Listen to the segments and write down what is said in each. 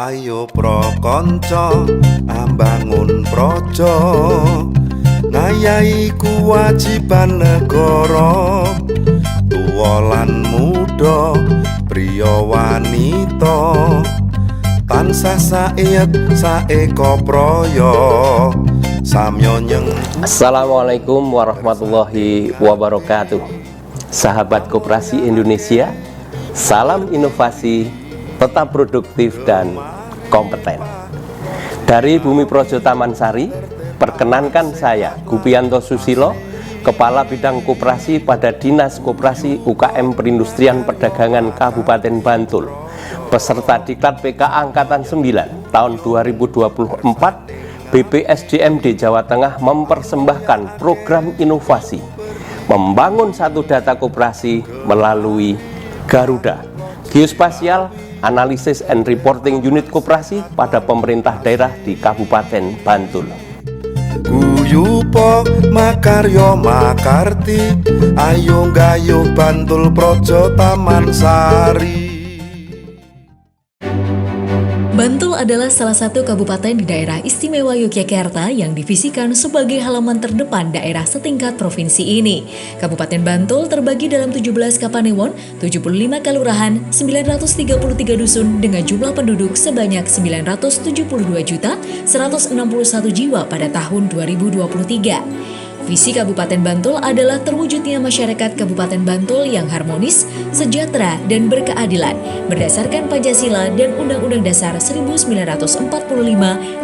Ayo prokonco ambangun projo, ngayahi kewajiban negara. Tuwa lan muda, priya wanita, tansah saet saeka praya, samya nyeng. Assalamualaikum warahmatullahi wabarakatuh. Sahabat Koperasi Indonesia, salam inovasi, tetap produktif dan kompeten. Dari Bumi Projo Taman Sari, perkenankan saya Gupianto Susilo, Kepala Bidang Koperasi pada Dinas Koperasi UKM Perindustrian Perdagangan Kabupaten Bantul, peserta Diklat PK Angkatan 9 tahun 2024. BPSDMD Jawa Tengah mempersembahkan program inovasi membangun satu data koperasi melalui Garuda Geospatial Analysis and Reporting Unit Koperasi pada pemerintah daerah di Kabupaten Bantul. Guyupa makarya makarti, ayo gayuh Bantul Projo Taman Sari. Bantul adalah salah satu kabupaten di daerah istimewa Yogyakarta yang divisikan sebagai halaman terdepan daerah setingkat provinsi ini. Kabupaten Bantul terbagi dalam 17 kapanewon, 75 kelurahan, 933 dusun dengan jumlah penduduk sebanyak 972.161 jiwa pada tahun 2023. Visi Kabupaten Bantul adalah terwujudnya masyarakat Kabupaten Bantul yang harmonis, sejahtera, dan berkeadilan berdasarkan Pancasila dan Undang-Undang Dasar 1945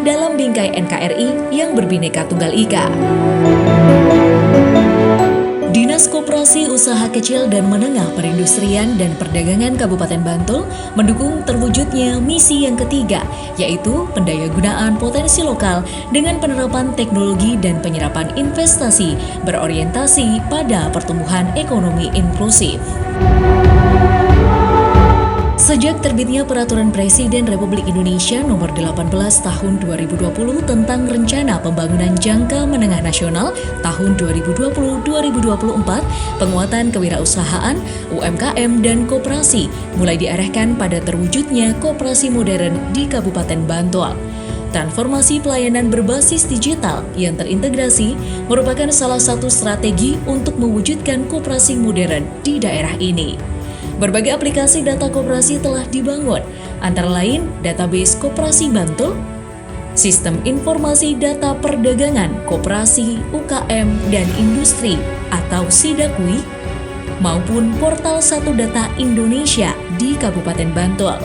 dalam bingkai NKRI yang berbineka tunggal ika. Dinas Koperasi Usaha Kecil dan Menengah Perindustrian dan Perdagangan Kabupaten Bantul mendukung terwujudnya misi yang ketiga, yaitu pendayagunaan potensi lokal dengan penerapan teknologi dan penyerapan investasi berorientasi pada pertumbuhan ekonomi inklusif. Sejak terbitnya Peraturan Presiden Republik Indonesia Nomor 18 Tahun 2020 tentang Rencana Pembangunan Jangka Menengah Nasional tahun 2020-2024, penguatan kewirausahaan, UMKM, dan koperasi mulai diarahkan pada terwujudnya koperasi modern di Kabupaten Bantul. Transformasi pelayanan berbasis digital yang terintegrasi merupakan salah satu strategi untuk mewujudkan koperasi modern di daerah ini. Berbagai aplikasi data koperasi telah dibangun, antara lain database Koperasi Bantul, Sistem Informasi Data Perdagangan Koperasi, UKM, dan Industri atau SIDAKWI, maupun Portal Satu Data Indonesia di Kabupaten Bantul.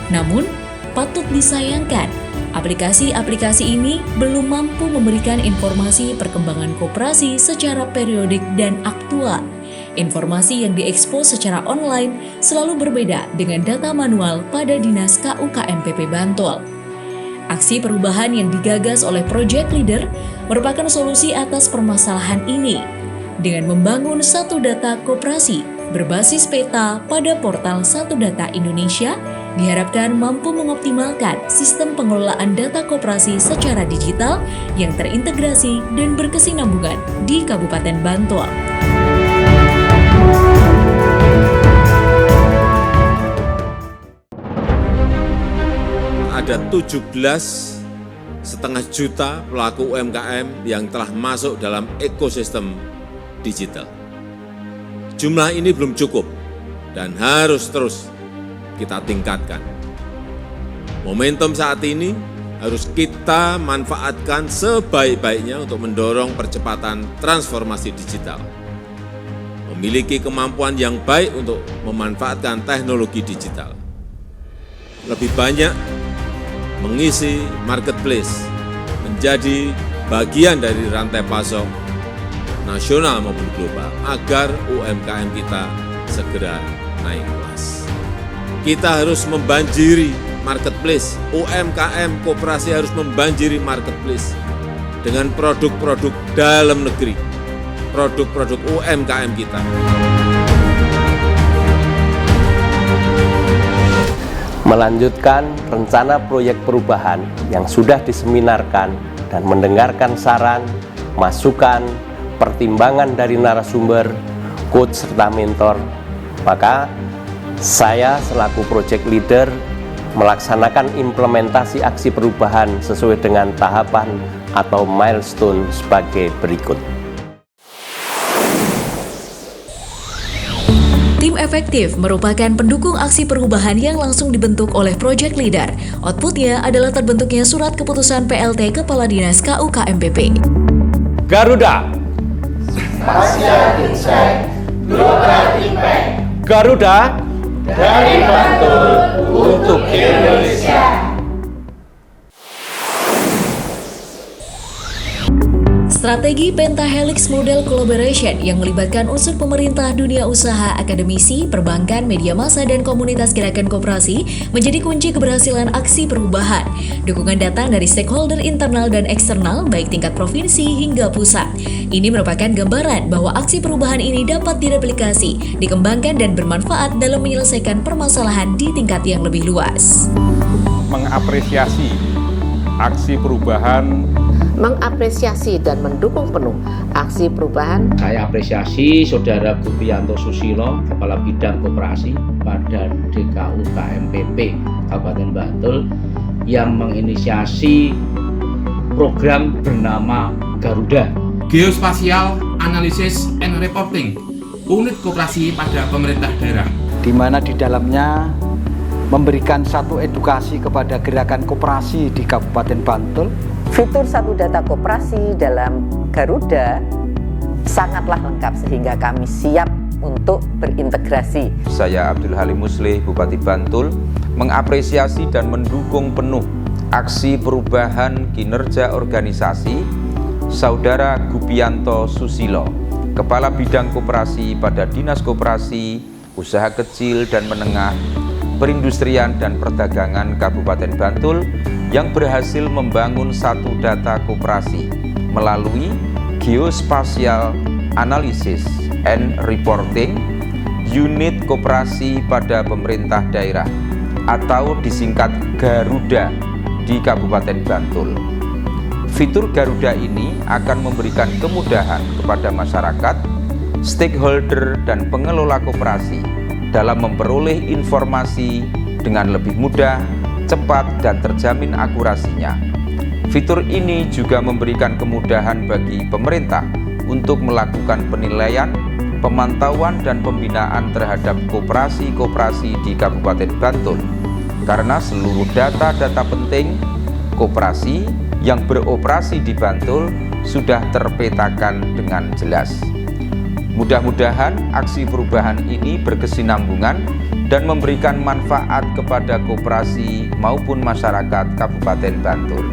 Namun, patut disayangkan, aplikasi-aplikasi ini belum mampu memberikan informasi perkembangan koperasi secara periodik dan aktual. Informasi yang diekspos secara online selalu berbeda dengan data manual pada Dinas KUKMPP Bantul. Aksi perubahan yang digagas oleh Project Leader merupakan solusi atas permasalahan ini dengan membangun satu data koperasi berbasis peta pada portal Satu Data Indonesia. Diharapkan mampu mengoptimalkan sistem pengelolaan data koperasi secara digital yang terintegrasi dan berkesinambungan di Kabupaten Bantul. Ada 17,5 juta pelaku UMKM yang telah masuk dalam ekosistem digital. Jumlah ini belum cukup dan harus terus kita tingkatkan. Momentum saat ini harus kita manfaatkan sebaik-baiknya untuk mendorong percepatan transformasi digital. Memiliki kemampuan yang baik untuk memanfaatkan teknologi digital. Lebih banyak mengisi marketplace, menjadi bagian dari rantai pasok nasional maupun global agar UMKM kita segera naik kelas. Kita harus membanjiri marketplace, UMKM koperasi harus membanjiri marketplace dengan produk-produk dalam negeri, produk-produk UMKM kita. Melanjutkan rencana proyek perubahan yang sudah diseminarkan dan mendengarkan saran, masukan, pertimbangan dari narasumber, coach, serta mentor, maka saya selaku project leader melaksanakan implementasi aksi perubahan sesuai dengan tahapan atau milestone sebagai berikut. Tim efektif merupakan pendukung aksi perubahan yang langsung dibentuk oleh project leader. Outputnya adalah terbentuknya surat keputusan PLT Kepala Dinas KUKMPP. Garuda Spatial Insight Global Impact. Garuda Dari Bantul untuk Indonesia. Strategi Pentahelix Model Collaboration yang melibatkan unsur pemerintah, dunia usaha, akademisi, perbankan, media massa, dan komunitas gerakan koperasi menjadi kunci keberhasilan aksi perubahan. Dukungan datang dari stakeholder internal dan eksternal, baik tingkat provinsi hingga pusat. Ini merupakan gambaran bahwa aksi perubahan ini dapat direplikasi, dikembangkan, dan bermanfaat dalam menyelesaikan permasalahan di tingkat yang lebih luas. Mengapresiasi aksi perubahan, mengapresiasi dan mendukung penuh aksi perubahan. Saya apresiasi Saudara Gupianto Susilo, Kepala Bidang Koperasi pada DKUKMPP Kabupaten Bantul yang menginisiasi program bernama Garuda. Geospatial Analysis and Reporting, unit koperasi pada pemerintah daerah, di mana di dalamnya memberikan satu edukasi kepada gerakan koperasi di Kabupaten Bantul. Fitur satu data koperasi dalam Garuda sangatlah lengkap sehingga kami siap untuk berintegrasi. Saya Abdul Halim Muslih, Bupati Bantul, mengapresiasi dan mendukung penuh aksi perubahan kinerja organisasi Saudara Gupianto Susilo, Kepala Bidang Koperasi pada Dinas Koperasi, Usaha Kecil dan Menengah, Perindustrian dan Perdagangan Kabupaten Bantul yang berhasil membangun satu data koperasi melalui Geospatial Analysis and Reporting unit koperasi pada pemerintah daerah atau disingkat Garuda di Kabupaten Bantul. Fitur Garuda ini akan memberikan kemudahan kepada masyarakat, stakeholder, dan pengelola koperasi dalam memperoleh informasi dengan lebih mudah, cepat, dan terjamin akurasinya. Fitur ini juga memberikan kemudahan bagi pemerintah untuk melakukan penilaian, pemantauan, dan pembinaan terhadap koperasi-koperasi di Kabupaten Bantul, karena seluruh data-data penting koperasi yang beroperasi di Bantul sudah terpetakan dengan jelas. Mudah-mudahan aksi perubahan ini berkesinambungan dan memberikan manfaat kepada koperasi maupun masyarakat Kabupaten Bantul.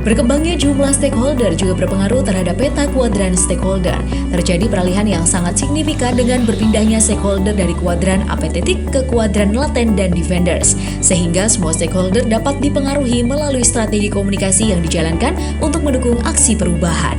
Berkembangnya jumlah stakeholder juga berpengaruh terhadap peta kuadran stakeholder. Terjadi peralihan yang sangat signifikan dengan berpindahnya stakeholder dari kuadran apathetic ke kuadran laten dan defenders, sehingga semua stakeholder dapat dipengaruhi melalui strategi komunikasi yang dijalankan untuk mendukung aksi perubahan.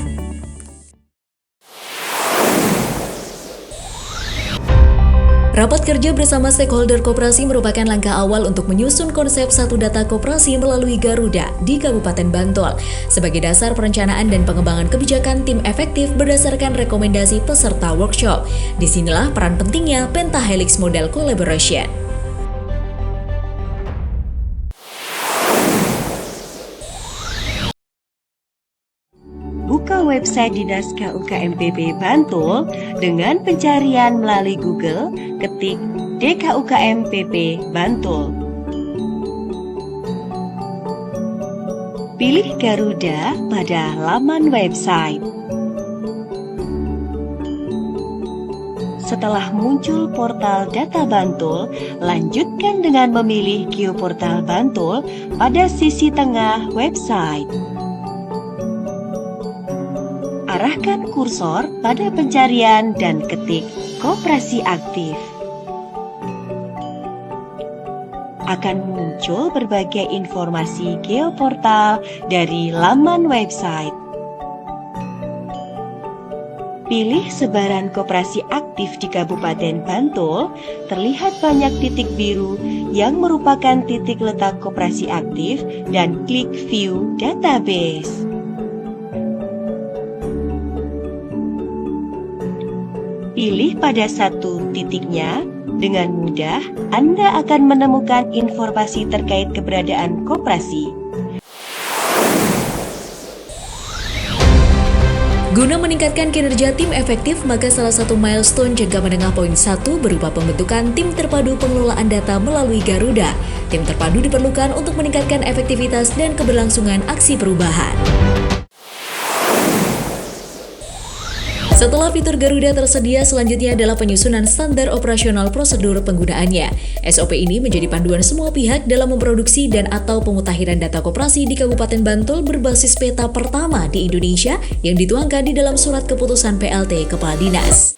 Rapat kerja bersama stakeholder koperasi merupakan langkah awal untuk menyusun konsep satu data koperasi melalui Garuda di Kabupaten Bantul sebagai dasar perencanaan dan pengembangan kebijakan tim efektif berdasarkan rekomendasi peserta workshop. Disinilah peran pentingnya Pentahelix Model Collaboration. Buka website Dinas KUKMPP Bantul dengan pencarian melalui Google, ketik DKUKMPP Bantul. Pilih Garuda pada laman website. Setelah muncul portal data Bantul, lanjutkan dengan memilih Geoportal Bantul pada sisi tengah website. Arahkan kursor pada pencarian dan ketik koperasi aktif. Akan muncul berbagai informasi geoportal dari laman website. Pilih sebaran koperasi aktif di Kabupaten Bantul, terlihat banyak titik biru yang merupakan titik letak koperasi aktif dan klik View Database. Pilih pada satu titiknya, dengan mudah Anda akan menemukan informasi terkait keberadaan koperasi. Guna meningkatkan kinerja tim efektif, maka salah satu milestone jangka menengah poin 1 berupa pembentukan tim terpadu pengelolaan data melalui Garuda. Tim terpadu diperlukan untuk meningkatkan efektivitas dan keberlangsungan aksi perubahan. Setelah fitur Garuda tersedia, selanjutnya adalah penyusunan standar operasional prosedur penggunaannya. SOP ini menjadi panduan semua pihak dalam memproduksi dan atau pemutahiran data koperasi di Kabupaten Bantul berbasis peta pertama di Indonesia yang dituangkan di dalam surat keputusan PLT Kepala Dinas.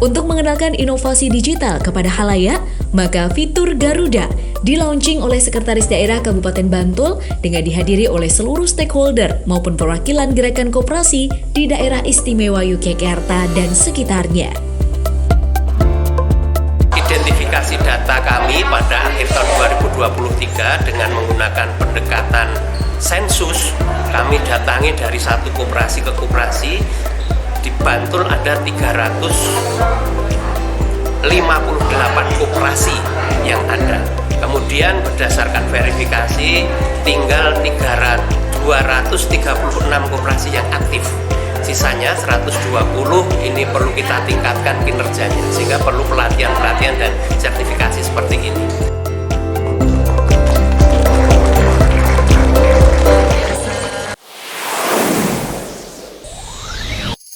Untuk mengenalkan inovasi digital kepada khalayak, maka fitur Garuda di-launching oleh Sekretaris Daerah Kabupaten Bantul dengan dihadiri oleh seluruh stakeholder maupun perwakilan gerakan koperasi di daerah istimewa Yogyakarta dan sekitarnya. Identifikasi data kami pada akhir tahun 2023 dengan menggunakan pendekatan sensus, kami datangi dari satu koperasi ke koperasi. Di Bantul ada 358 koperasi yang ada. Kemudian berdasarkan verifikasi tinggal 236 koperasi yang aktif. Sisanya 120 ini perlu kita tingkatkan kinerjanya, sehingga perlu pelatihan-pelatihan dan sertifikasi seperti ini.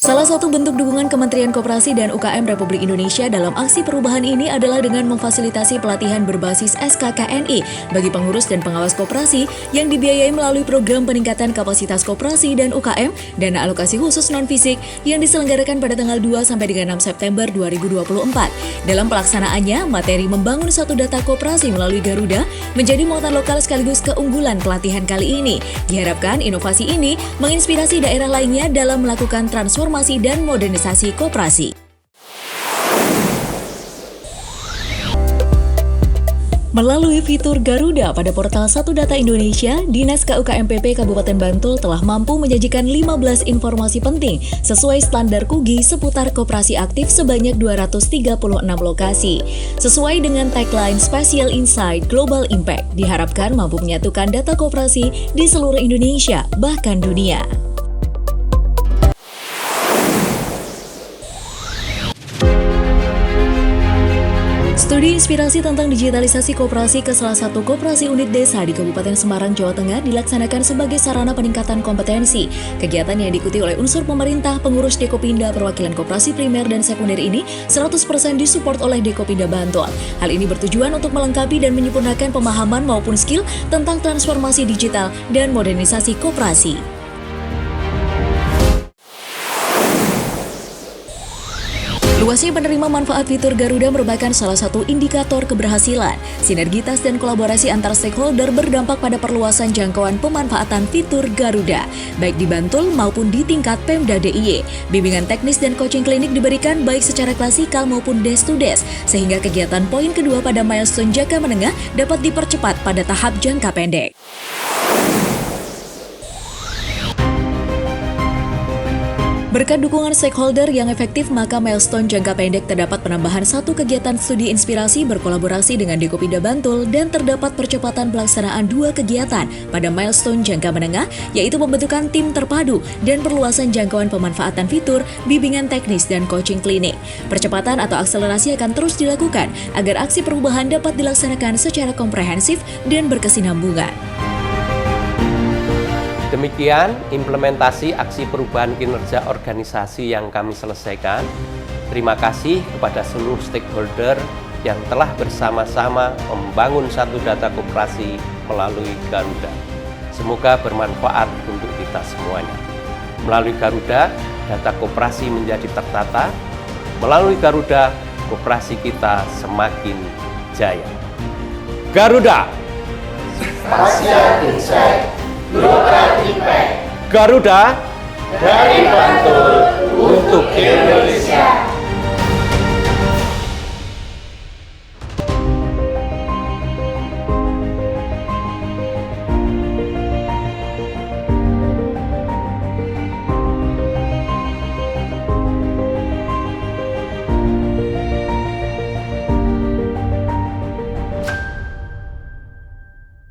Salah satu bentuk dukungan Kementerian Koperasi dan UKM Republik Indonesia dalam aksi perubahan ini adalah dengan memfasilitasi pelatihan berbasis SKKNI bagi pengurus dan pengawas koperasi yang dibiayai melalui program peningkatan kapasitas koperasi dan UKM dana alokasi khusus non-fisik yang diselenggarakan pada tanggal 2 sampai dengan 6 September 2024. Dalam pelaksanaannya, materi membangun satu data koperasi melalui Garuda menjadi muatan lokal sekaligus keunggulan pelatihan kali ini. Diharapkan inovasi ini menginspirasi daerah lainnya dalam melakukan transformasi dan modernisasi koperasi. Melalui fitur Garuda pada portal Satu Data Indonesia, Dinas KUKMPP Kabupaten Bantul telah mampu menyajikan 15 informasi penting sesuai standar KUGI seputar koperasi aktif sebanyak 236 lokasi. Sesuai dengan tagline Special Insight Global Impact, diharapkan mampu menyatukan data koperasi di seluruh Indonesia, bahkan dunia. Studi inspirasi tentang digitalisasi koperasi ke salah satu koperasi unit desa di Kabupaten Semarang, Jawa Tengah dilaksanakan sebagai sarana peningkatan kompetensi. Kegiatan yang diikuti oleh unsur pemerintah, pengurus Dekopinda, perwakilan koperasi primer dan sekunder ini 100% disupport oleh Dekopinda Bantul. Hal ini bertujuan untuk melengkapi dan menyempurnakan pemahaman maupun skill tentang transformasi digital dan modernisasi koperasi. Luasnya penerima manfaat fitur Garuda merupakan salah satu indikator keberhasilan. Sinergitas dan kolaborasi antar stakeholder berdampak pada perluasan jangkauan pemanfaatan fitur Garuda, baik di Bantul maupun di tingkat Pemda DIY. Bimbingan teknis dan coaching klinik diberikan baik secara klasikal maupun desk to desk, sehingga kegiatan poin kedua pada milestone jangka menengah dapat dipercepat pada tahap jangka pendek. Berkat dukungan stakeholder yang efektif, maka milestone jangka pendek terdapat penambahan satu kegiatan studi inspirasi berkolaborasi dengan Dekopinda Bantul dan terdapat percepatan pelaksanaan 2 kegiatan pada milestone jangka menengah, yaitu pembentukan tim terpadu dan perluasan jangkauan pemanfaatan fitur, bimbingan teknis, dan coaching klinik. Percepatan atau akselerasi akan terus dilakukan agar aksi perubahan dapat dilaksanakan secara komprehensif dan berkesinambungan. Demikian implementasi aksi perubahan kinerja organisasi yang kami selesaikan. Terima kasih kepada seluruh stakeholder yang telah bersama-sama membangun satu data koperasi melalui Garuda. Semoga bermanfaat untuk kita semuanya. Melalui Garuda, data koperasi menjadi tertata. Melalui Garuda, koperasi kita semakin jaya. Garuda! Special Insight Global Impact. Garuda dari Bantul untuk Indonesia.